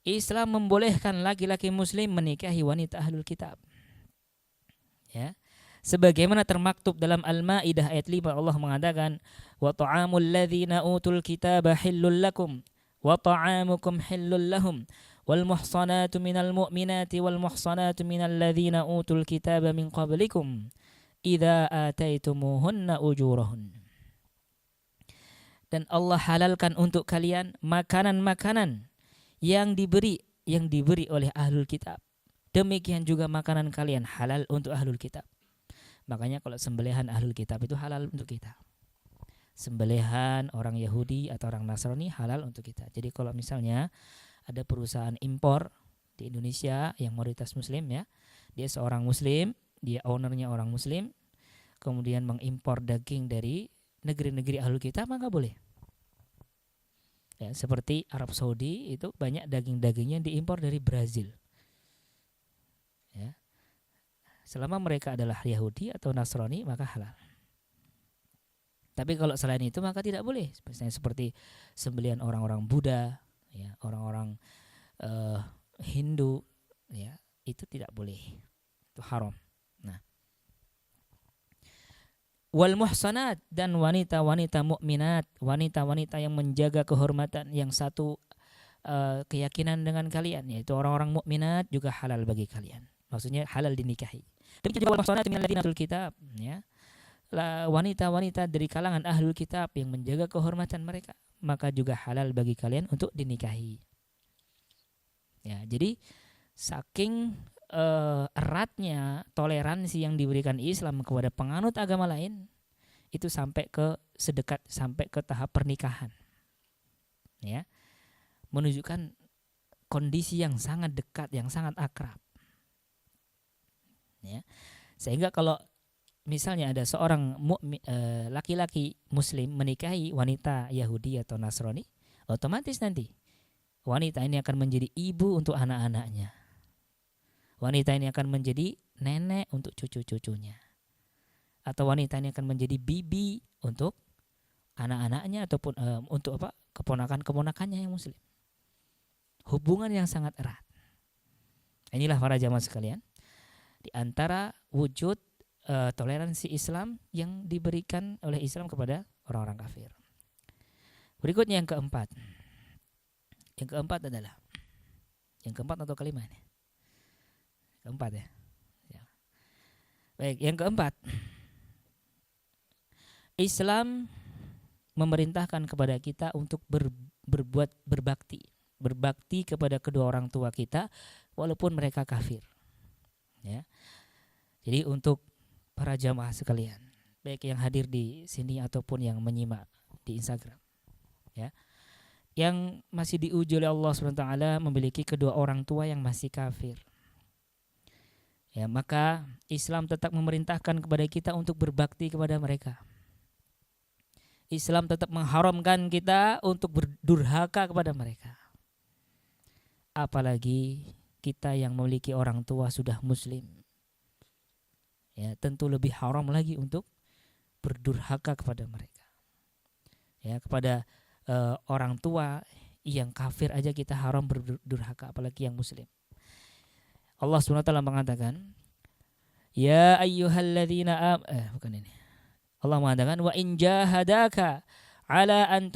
Islam membolehkan laki-laki muslim menikahi wanita ahlul kitab. Ya. Sebagaimana termaktub dalam Al-Maidah ayat 5, Allah mengatakan, "Wa ta'amul ladzina utul kitaba hillul lakum wa ta'amukum hillul lahum wal muhsanatu minal mu'minati wal muhsanatu minal ladzina utul kitaba min qablikum idza ataitumuhunna ujurahun." Dan Allah halalkan untuk kalian makanan-makanan yang diberi oleh ahlul kitab. Demikian juga makanan kalian halal untuk ahlul kitab. Makanya kalau sembelihan ahlul kitab itu halal untuk kita. Sembelihan orang Yahudi atau orang Nasrani halal untuk kita. Jadi kalau misalnya ada perusahaan impor di Indonesia yang mayoritas muslim ya, dia seorang muslim, dia ownernya orang muslim, kemudian mengimpor daging dari negeri-negeri ahlul kitab, maka boleh. Ya, seperti Arab Saudi itu banyak daging-dagingnya diimpor dari Brazil. Ya. Selama mereka adalah Yahudi atau Nasrani maka halal. Tapi kalau selain itu maka tidak boleh. Misalnya seperti sembelihan orang-orang Buddha, ya, orang-orang Hindu, ya, itu tidak boleh. Itu haram. Nah, wal muhsanat, dan wanita-wanita mukminat, wanita-wanita yang menjaga kehormatan, yang satu keyakinan dengan kalian, yaitu orang-orang mukminat juga halal bagi kalian. Maksudnya halal dinikahi. Demikian juga wal muhsanat minal ladzina utul kitab, ya. Wanita-wanita dari kalangan ahlul kitab yang menjaga kehormatan mereka, maka juga halal bagi kalian untuk dinikahi. Ya, jadi saking eratnya toleransi yang diberikan Islam kepada penganut agama lain, itu sampai ke tahap pernikahan. Ya. Menunjukkan kondisi yang sangat dekat, yang sangat akrab. Ya. Sehingga kalau misalnya ada seorang laki-laki muslim menikahi wanita Yahudi atau Nasrani, otomatis nanti wanita ini akan menjadi ibu untuk anak-anaknya. Wanita ini akan menjadi nenek untuk cucu-cucunya. Atau wanita ini akan menjadi bibi untuk anak-anaknya ataupun untuk keponakan-keponakannya yang muslim. Hubungan yang sangat erat. Inilah para jamaah sekalian, di antara wujud toleransi Islam yang diberikan oleh Islam kepada orang-orang kafir. Berikutnya yang keempat. Yang keempat adalah, yang keempat atau kelima ini? Keempat ya. Baik, yang keempat, Islam memerintahkan kepada kita untuk berbuat berbakti kepada kedua orang tua kita walaupun mereka kafir. Ya. Jadi untuk para jamaah sekalian, baik yang hadir di sini ataupun yang menyimak di Instagram, ya, yang masih diuji oleh Allah SWT memiliki kedua orang tua yang masih kafir, ya, maka Islam tetap memerintahkan kepada kita untuk berbakti kepada mereka. Islam tetap mengharamkan kita untuk berdurhaka kepada mereka. Apalagi kita yang memiliki orang tua sudah muslim, ya, tentu lebih haram lagi untuk berdurhaka kepada mereka. Ya, kepada orang tua yang kafir aja kita haram berdurhaka, apalagi yang muslim. Allah SWT mengatakan, ya ayyuhalladzina bukan ini. Allah mengatakan, wa in jahadaka ala an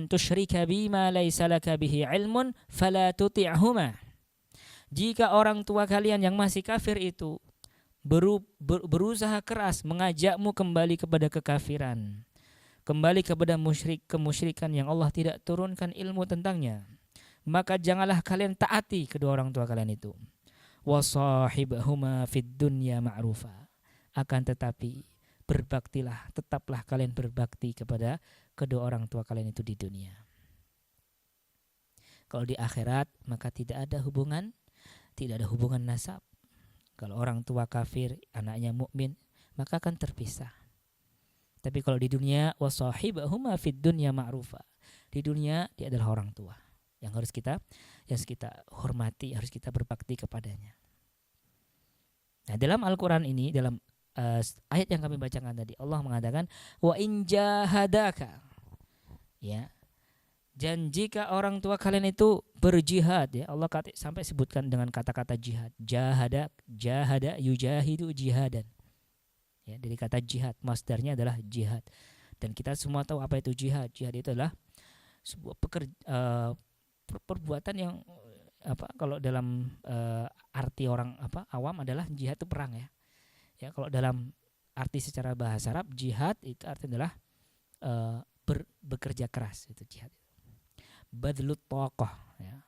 tusyrika bima laysa laka bihi ilmun fala tuti'huma. Jika orang tua kalian yang masih kafir itu berusaha keras mengajakmu kembali kepada kekafiran, kembali kepada kemusyrikan yang Allah tidak turunkan ilmu tentangnya, maka janganlah kalian taati kedua orang tua kalian itu. Wasahibhuma fid dunya ma'rufa. Akan tetapi berbaktilah, tetaplah kalian berbakti kepada kedua orang tua kalian itu di dunia. Kalau di akhirat maka tidak ada hubungan nasab. Kalau orang tua kafir, anaknya mukmin, maka akan terpisah. Tapi kalau di dunia, wasahibhuma fid dunya ma'rufa. Di dunia dia adalah orang tua yang harus kita hormati, harus kita berbakti kepadanya. Nah, dalam Al-Qur'an ini, dalam ayat yang kami bacakan tadi, Allah mengatakan wa in jahadaka. Ya. Dan jika orang tua kalian itu berjihad, ya Allah sampai sebutkan dengan kata-kata jihad. Jahada yujahidu jihadan. Ya, dari kata jihad, masdarnya adalah jihad. Dan kita semua tahu apa itu jihad. Jihad itu adalah sebuah perbuatan yang kalau dalam arti orang awam adalah jihad itu perang, ya. Ya, kalau dalam arti secara bahasa Arab, jihad itu artinya adalah bekerja keras, itu jihad. Badlut tokoh, ya,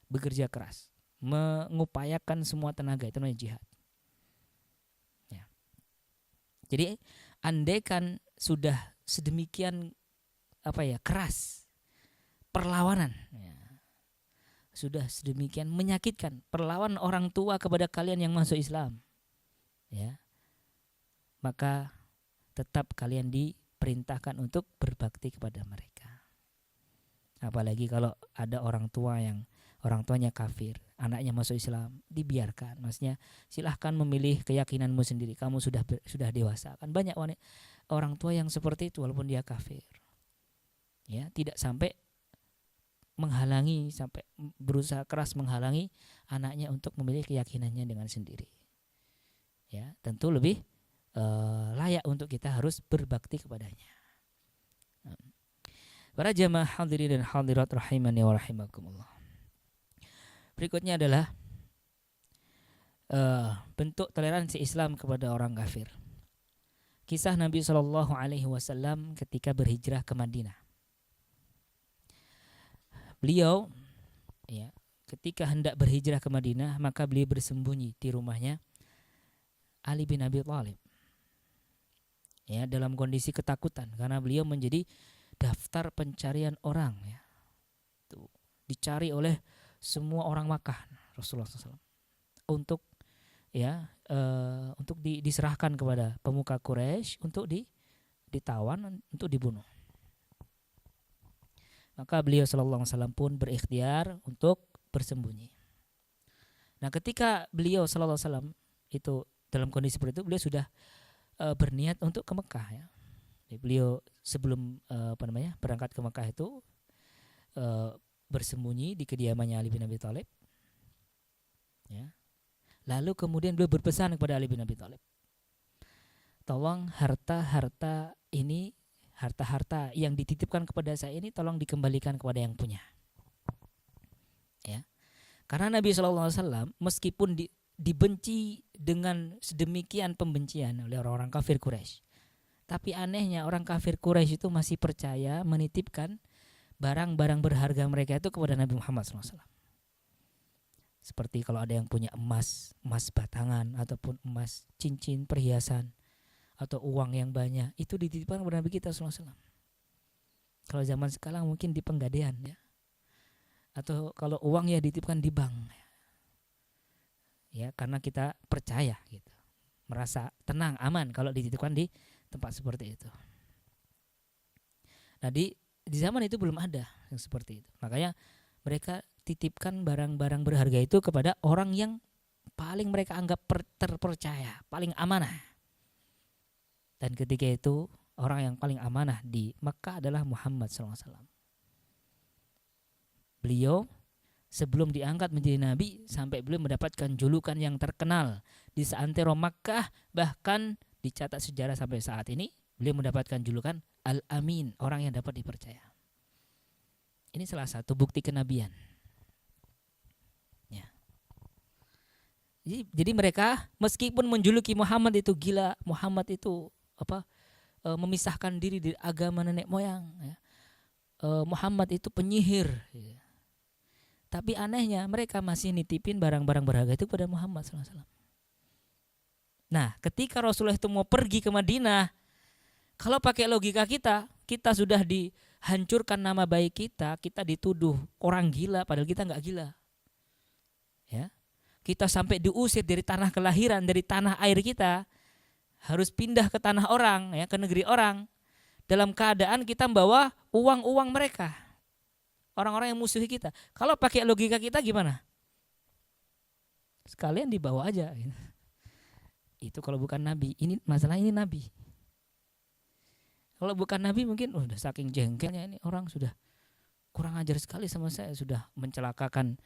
bekerja keras, mengupayakan semua tenaga, itu namanya jihad. Ya. Jadi andaikan sudah sedemikian keras perlawanan, ya, sudah sedemikian menyakitkan perlawanan orang tua kepada kalian yang masuk Islam, ya, maka tetap kalian diperintahkan untuk berbakti kepada mereka. Apalagi kalau ada orang tuanya kafir, anaknya masuk Islam, dibiarkan. Maksudnya silahkan memilih keyakinanmu sendiri. Kamu sudah dewasa. Kan banyak orang tua yang seperti itu walaupun dia kafir. Ya, tidak sampai menghalangi, sampai berusaha keras menghalangi anaknya untuk memilih keyakinannya dengan sendiri. Ya, tentu lebih layak untuk kita harus berbakti kepadanya. Para jamaah hadirin dan hadirat rahimani wa rahimakumullah. Berikutnya adalah bentuk toleransi Islam kepada orang kafir. Kisah Nabi SAW ketika berhijrah ke Madinah. Beliau, ya, ketika hendak berhijrah ke Madinah, maka beliau bersembunyi di rumahnya Ali bin Abi Thalib. Ya, dalam kondisi ketakutan karena beliau menjadi daftar pencarian orang, ya. Tuh, dicari oleh semua orang Makkah Rasulullah SAW untuk diserahkan kepada pemuka Quraisy untuk ditawan, untuk dibunuh. Maka beliau SAW pun berikhtiar untuk bersembunyi. Nah, ketika beliau SAW itu dalam kondisi seperti itu, beliau sudah berniat untuk ke Mekah, ya. Beliau sebelum berangkat ke Mekah itu bersembunyi di kediamannya Ali bin Abi Thalib, ya. Lalu kemudian beliau berpesan kepada Ali bin Abi Thalib, tolong harta yang dititipkan kepada saya ini tolong dikembalikan kepada yang punya, ya. Karena Nabi SAW meskipun dibenci dengan sedemikian pembencian oleh orang-orang kafir Quraisy, tapi anehnya orang kafir Quraisy itu masih percaya menitipkan barang-barang berharga mereka itu kepada Nabi Muhammad SAW. Seperti kalau ada yang punya emas batangan, ataupun emas cincin perhiasan, atau uang yang banyak, itu dititipkan kepada Nabi kita SAW. Kalau zaman sekarang mungkin di penggadean, ya. Atau kalau uang ya dititipkan di bank. Ya, karena kita percaya gitu. Merasa tenang, aman kalau dititipkan di tempat seperti itu. Nah, di zaman itu belum ada yang seperti itu. Makanya mereka titipkan barang-barang berharga itu kepada orang yang paling mereka anggap terpercaya, paling amanah. Dan ketika itu orang yang paling amanah di Mekah adalah Muhammad SAW. Beliau sebelum diangkat menjadi nabi sampai beliau mendapatkan julukan yang terkenal di seantero Makkah, bahkan dicatat sejarah sampai saat ini beliau mendapatkan julukan Al-Amin, orang yang dapat dipercaya. Ini salah satu bukti kenabian, ya. Jadi mereka meskipun menjuluki Muhammad itu gila, Muhammad itu memisahkan diri dari agama nenek moyang, ya. Muhammad itu penyihir, ya. Tapi anehnya mereka masih nitipin barang-barang berharga itu pada Muhammad SAW. Nah, ketika Rasulullah itu mau pergi ke Madinah, kalau pakai logika kita sudah dihancurkan nama baik kita dituduh orang gila padahal kita nggak gila. Ya. Kita sampai diusir dari tanah kelahiran, dari tanah air kita, harus pindah ke tanah orang, ya, ke negeri orang, dalam keadaan kita membawa uang-uang mereka. Orang-orang yang musuhi kita. Kalau pakai logika kita gimana? Sekalian dibawa aja. Itu kalau bukan nabi. Ini masalah, ini nabi. Kalau bukan nabi mungkin udah saking jengkelnya ini orang sudah kurang ajar sekali sama saya, sudah mencelakakan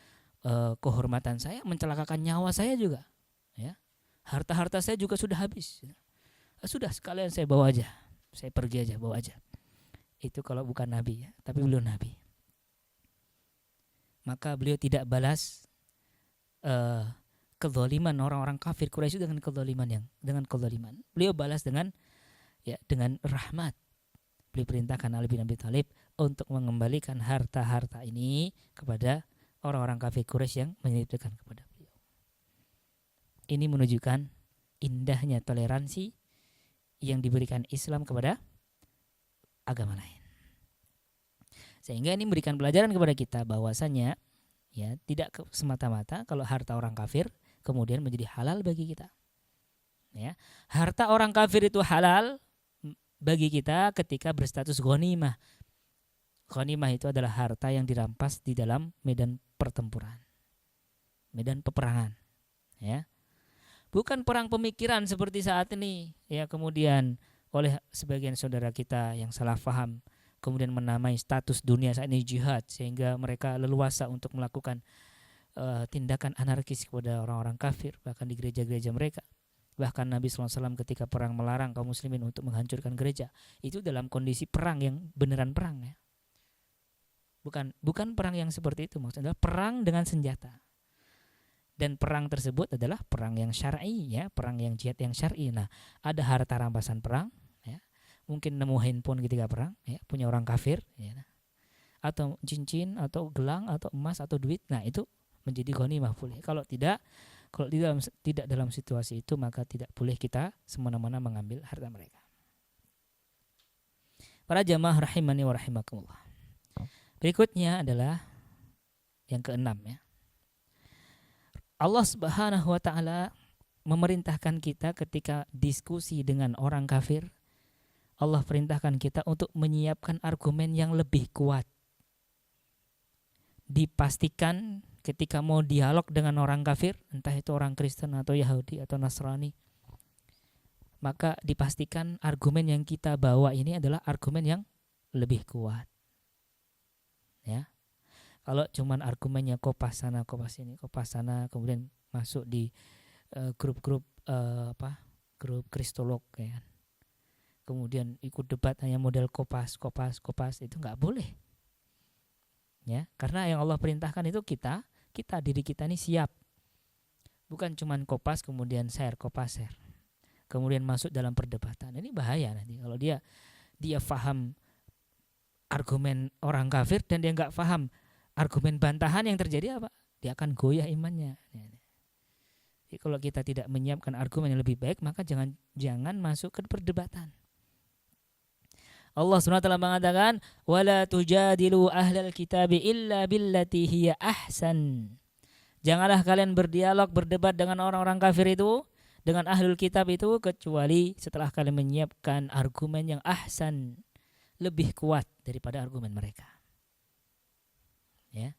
kehormatan saya, mencelakakan nyawa saya juga, ya. Harta-harta saya juga sudah habis. Sudah sekalian saya bawa aja, saya pergi aja, bawa aja. Itu kalau bukan nabi, ya. Tapi beliau nabi. Maka beliau tidak balas kezaliman orang-orang kafir Quraisy dengan kezaliman. Beliau balas dengan rahmat. Beliau perintahkan Ali bin Abi Thalib untuk mengembalikan harta-harta ini kepada orang-orang kafir Quraisy yang menyelidikkan kepada beliau. Ini menunjukkan indahnya toleransi yang diberikan Islam kepada agama lain. Sehingga ini memberikan pelajaran kepada kita bahwasanya ya tidak semata-mata kalau harta orang kafir kemudian menjadi halal bagi kita. Ya, harta orang kafir itu halal bagi kita ketika berstatus ghanimah. Ghanimah itu adalah harta yang dirampas di dalam medan pertempuran, medan peperangan, ya. Bukan perang pemikiran seperti saat ini, ya, kemudian oleh sebagian saudara kita yang salah faham kemudian menamai status dunia saat ini jihad, sehingga mereka leluasa untuk melakukan tindakan anarkis kepada orang-orang kafir bahkan di gereja-gereja mereka. Bahkan Nabi SAW ketika perang melarang kaum muslimin untuk menghancurkan gereja. Itu dalam kondisi perang yang beneran perang, ya. Bukan perang yang seperti itu, maksudnya perang dengan senjata. Dan perang tersebut adalah perang yang syar'i, ya, perang yang jihad yang syar'i. Nah, ada harta rampasan perang, ya. Mungkin nemu handphone ketika perang, ya, punya orang kafir, ya. Atau cincin atau gelang atau emas atau duit. Nah, itu menjadi ghanimah boleh. Kalau tidak dalam situasi itu, maka tidak boleh kita semena-mena mengambil harta mereka. Para jamaah rahimani wa rahimakumullah. Berikutnya adalah yang keenam, ya. Allah Subhanahu wa taala memerintahkan kita ketika diskusi dengan orang kafir, Allah perintahkan kita untuk menyiapkan argumen yang lebih kuat. Dipastikan ketika mau dialog dengan orang kafir, entah itu orang Kristen atau Yahudi atau Nasrani, maka dipastikan argumen yang kita bawa ini adalah argumen yang lebih kuat. Ya. Kalau cuman argumennya kopas sana, kopas ini, kopas sana, kemudian masuk di grup-grup grup kristolog, ya. Kemudian ikut debat hanya model kopas, itu nggak boleh. Ya, karena yang Allah perintahkan itu kita diri kita ini siap. Bukan cuman kopas kemudian share, kemudian masuk dalam perdebatan. Ini bahaya nanti kalau dia paham argumen orang kafir dan dia nggak paham argumen bantahan, yang terjadi apa? Dia akan goyah imannya. Jadi kalau kita tidak menyiapkan argumen yang lebih baik, maka jangan masuk ke perdebatan. Allah SWT mengatakan, "Wala tujadilu ahlal kitabi illa billati hiya ahsan." Janganlah kalian berdebat dengan orang-orang kafir itu, dengan ahlul kitab itu, kecuali setelah kalian menyiapkan argumen yang ahsan, lebih kuat daripada argumen mereka. Ya.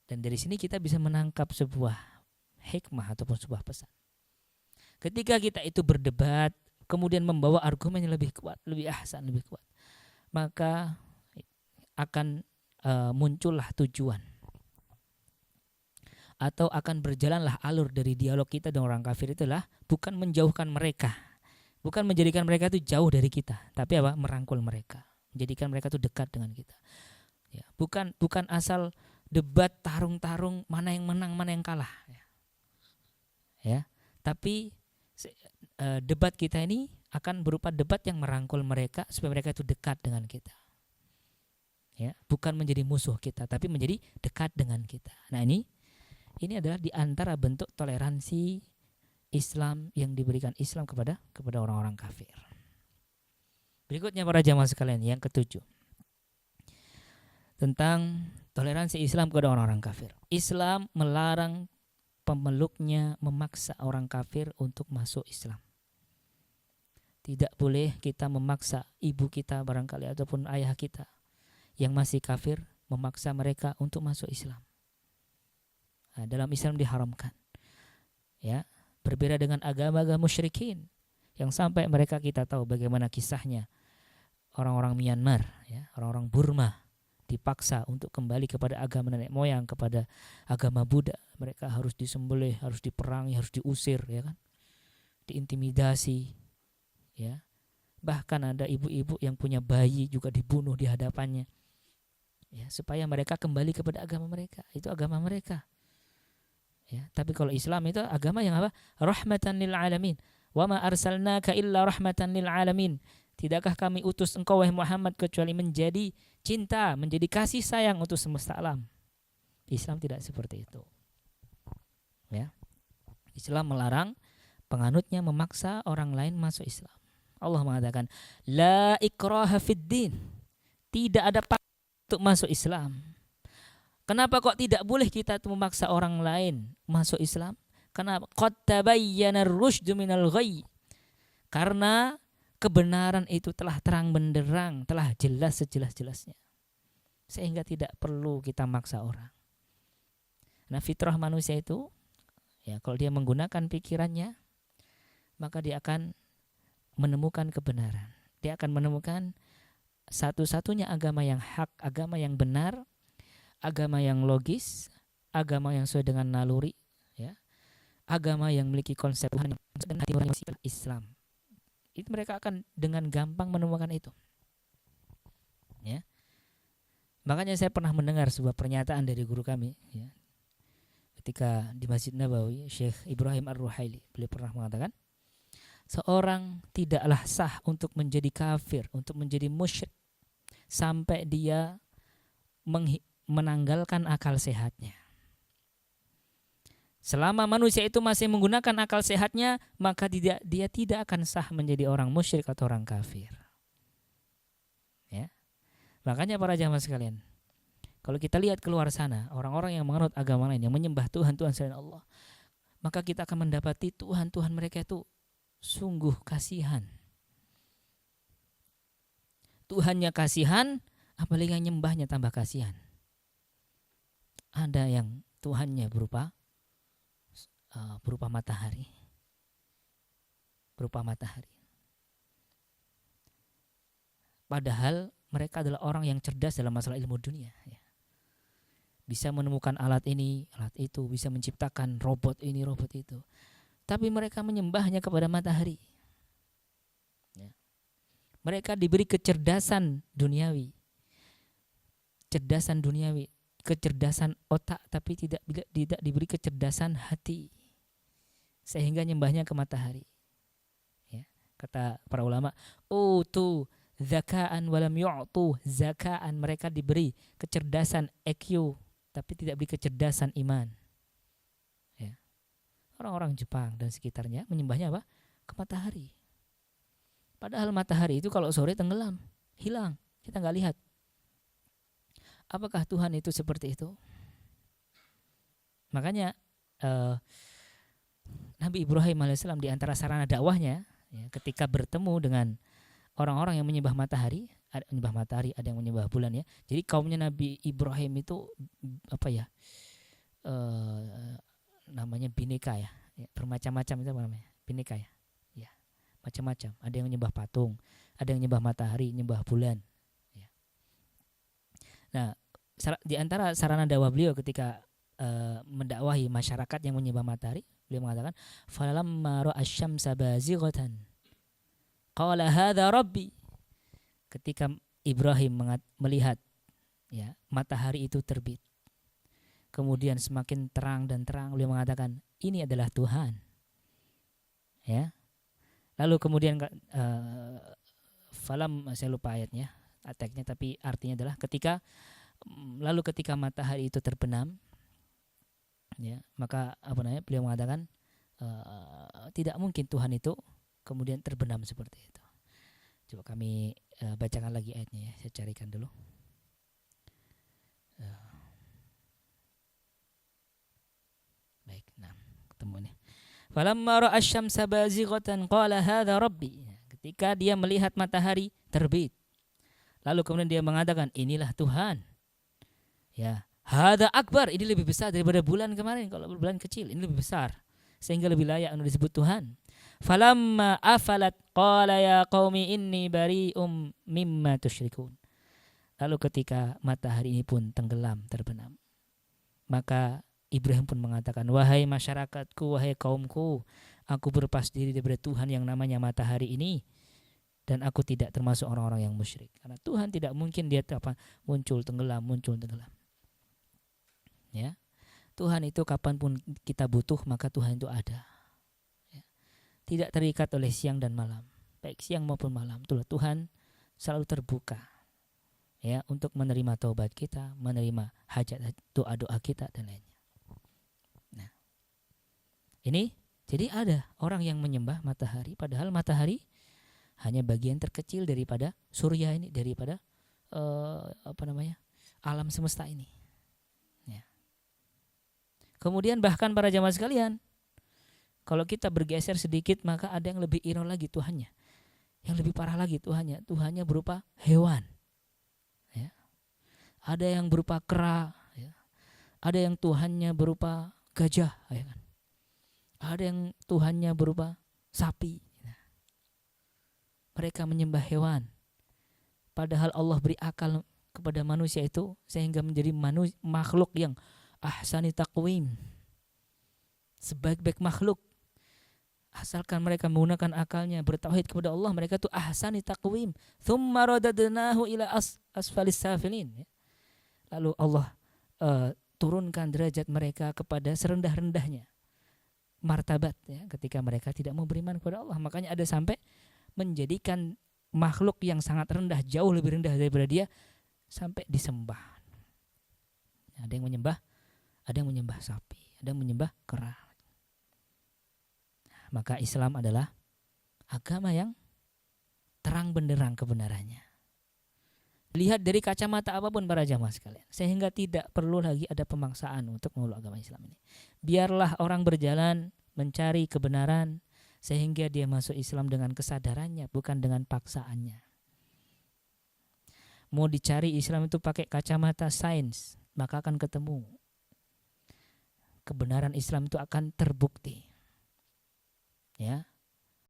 Dan dari sini kita bisa menangkap sebuah hikmah ataupun sebuah pesan. Ketika kita itu berdebat, kemudian membawa argumen yang lebih kuat, lebih ahsan, lebih kuat, maka akan muncullah tujuan, atau akan berjalanlah alur dari dialog kita dengan orang kafir itulah bukan menjauhkan mereka, bukan menjadikan mereka itu jauh dari kita, tapi apa? Merangkul mereka, menjadikan mereka itu dekat dengan kita. Ya, bukan asal debat tarung-tarung mana yang menang, mana yang kalah. Ya, tapi debat kita ini akan berupa debat yang merangkul mereka supaya mereka itu dekat dengan kita. Ya, bukan menjadi musuh kita, tapi menjadi dekat dengan kita. Nah, ini adalah di antara bentuk toleransi Islam yang diberikan Islam kepada orang-orang kafir. Berikutnya para jamaah sekalian, yang ketujuh, tentang toleransi Islam kepada orang-orang kafir. Islam melarang pemeluknya memaksa orang kafir untuk masuk Islam. Tidak boleh kita memaksa ibu kita barangkali ataupun ayah kita yang masih kafir, memaksa mereka untuk masuk Islam. Nah, dalam Islam diharamkan. Ya, berbeda dengan agama-agama musyrikin yang sampai mereka kita tahu bagaimana kisahnya. orang-orang Myanmar, ya, orang-orang Burma dipaksa untuk kembali kepada agama nenek moyang, kepada agama Buddha. Mereka harus disembelih, harus diperangi, harus diusir, ya kan, diintimidasi, ya. Bahkan ada ibu-ibu yang punya bayi juga dibunuh di hadapannya, ya, supaya mereka kembali kepada agama mereka. Itu agama mereka, ya. Tapi kalau Islam itu agama yang apa? Rahmatan lil alamin. Wa ma arsalnaka illa rahmatan lil alamin. Tidakkah kami utus engkau wahai Muhammad kecuali menjadi cinta, menjadi kasih sayang untuk semesta alam. Islam tidak seperti itu, ya. Islam melarang penganutnya memaksa orang lain masuk Islam. Allah mengatakan la ikraha fid din. Tidak ada paksa untuk masuk Islam. Kenapa kok tidak boleh kita memaksa orang lain masuk Islam? Kenapa? Qad tabayyana ar-rusydu minal ghayy. Karena kebenaran itu telah terang benderang, telah jelas sejelas-jelasnya. Sehingga tidak perlu kita maksa orang. Nah, fitrah manusia itu, ya, kalau dia menggunakan pikirannya, maka dia akan menemukan kebenaran. Dia akan menemukan satu-satunya agama yang hak, agama yang benar, agama yang logis, agama yang sesuai dengan naluri, ya. Agama yang memiliki konsep Tuhan dan hati orang Islam. Itu mereka akan dengan gampang menemukan itu, ya. Makanya saya pernah mendengar sebuah pernyataan dari guru kami, ya, ketika di Masjid Nabawi, Syekh Ibrahim Ar-Ruhaili. Beliau pernah mengatakan, seorang tidaklah sah untuk menjadi kafir, untuk menjadi musyrik, sampai dia menanggalkan akal sehatnya. Selama manusia itu masih menggunakan akal sehatnya, maka dia tidak akan sah menjadi orang musyrik atau orang kafir. Ya. Makanya para jamaah sekalian, kalau kita lihat keluar sana, orang-orang yang menganut agama lain, yang menyembah Tuhan selain Allah, maka kita akan mendapati Tuhan mereka itu sungguh kasihan. Tuhannya kasihan, apalagi yang nyembahnya tambah kasihan. Ada yang Tuhannya berupa matahari. Padahal mereka adalah orang yang cerdas dalam masalah ilmu dunia, ya. Bisa menemukan alat ini, alat itu, bisa menciptakan robot ini, robot itu. Tapi mereka menyembahnya kepada matahari, ya. Mereka diberi kecerdasan duniawi, kecerdasan otak, tapi tidak diberi kecerdasan hati, sehingga nyembahnya ke matahari, ya. Kata para ulama, tu zakaan walam yu'tu zakaan. Mereka diberi kecerdasan IQ, tapi tidak diberi kecerdasan iman, ya. Orang-orang Jepang dan sekitarnya menyembahnya apa? Ke matahari. Padahal matahari itu kalau sore tenggelam, hilang, kita nggak lihat. Apakah Tuhan itu seperti itu? Makanya Nabi Ibrahim alaihissalam di antara sarana dakwahnya, ya, ketika bertemu dengan orang-orang yang menyembah matahari, ada yang menyembah bulan, ya. Jadi kaumnya Nabi Ibrahim itu apa ya? Namanya bineka, ya. Bermacam-macam itu apa namanya? Bineka, ya. Ya, macam-macam. Ada yang menyembah patung, ada yang menyembah matahari, menyembah bulan, ya. Nah, di antara sarana dakwah beliau ketika mendakwahi masyarakat yang menyembah matahari, beliau mengatakan, falamma ra'a asy-syamsa bazighatan qala hadza rabbi. Ketika Ibrahim melihat, ya, matahari itu terbit, kemudian semakin terang dan terang, beliau mengatakan, ini adalah Tuhan, ya. Lalu kemudian saya lupa ayatnya, ateknya, tapi artinya adalah ketika matahari itu terbenam, ya, maka beliau mengatakan tidak mungkin Tuhan itu kemudian terbenam seperti itu. Coba kami bacakan lagi ayatnya, ya. Saya carikan dulu. Baik, nah, ketemu nih. Falamma ra'a asy-syamsa bazighatan qala hadza rabbi. Ketika dia melihat matahari terbit, lalu kemudian dia mengatakan, inilah Tuhan. Ya, hadza akbar, ini lebih besar daripada bulan kemarin. Kalau bulan kecil, ini lebih besar, sehingga lebih layak untuk disebut Tuhan. Falamma afalat qala ya qaumi inni bari'um mimma tusyrikun. Lalu ketika matahari ini pun tenggelam, terbenam, maka Ibrahim pun mengatakan, wahai masyarakatku, wahai kaumku, aku berlepas diri daripada Tuhan yang namanya matahari ini, dan aku tidak termasuk orang-orang yang musyrik. Karena Tuhan tidak mungkin dia muncul tenggelam. Ya, Tuhan itu kapanpun kita butuh maka Tuhan itu ada. Ya. Tidak terikat oleh siang dan malam, baik siang maupun malam. Itulah Tuhan selalu terbuka, ya, untuk menerima taubat kita, menerima hajat doa-doa kita dan lainnya. Nah, ini jadi ada orang yang menyembah matahari, padahal matahari hanya bagian terkecil daripada surya ini, daripada alam semesta ini. Ya. Kemudian bahkan para jamaah sekalian, kalau kita bergeser sedikit maka ada yang lebih iron lagi Tuhannya, yang lebih parah lagi Tuhannya. Tuhannya berupa hewan. Ya. Ada yang berupa kera, ya. Ada yang Tuhannya berupa gajah, ya kan? Ada yang Tuhannya berupa sapi. Mereka menyembah hewan, padahal Allah beri akal kepada manusia itu sehingga menjadi makhluk yang ahsani taqwim, sebaik-baik makhluk. Asalkan mereka menggunakan akalnya, bertauhid kepada Allah, mereka itu ahsani taqwim. Tsumma radadnahu ila asfalis safilin. Lalu Allah turunkan derajat mereka kepada serendah-rendahnya martabat, ya, ketika mereka tidak mau beriman kepada Allah. Makanya ada sampai menjadikan makhluk yang sangat rendah, jauh lebih rendah daripada dia, sampai disembah. Ada yang menyembah sapi, ada yang menyembah kera. Maka Islam adalah agama yang terang benderang kebenarannya. Lihat dari kacamata apapun para jamaah sekalian, sehingga tidak perlu lagi ada pemaksaan untuk memeluk agama Islam ini. Biarlah orang berjalan mencari kebenaran sehingga dia masuk Islam dengan kesadarannya, bukan dengan paksaannya. Mau dicari Islam itu pakai kacamata sains, maka akan ketemu. Kebenaran Islam itu akan terbukti. Ya.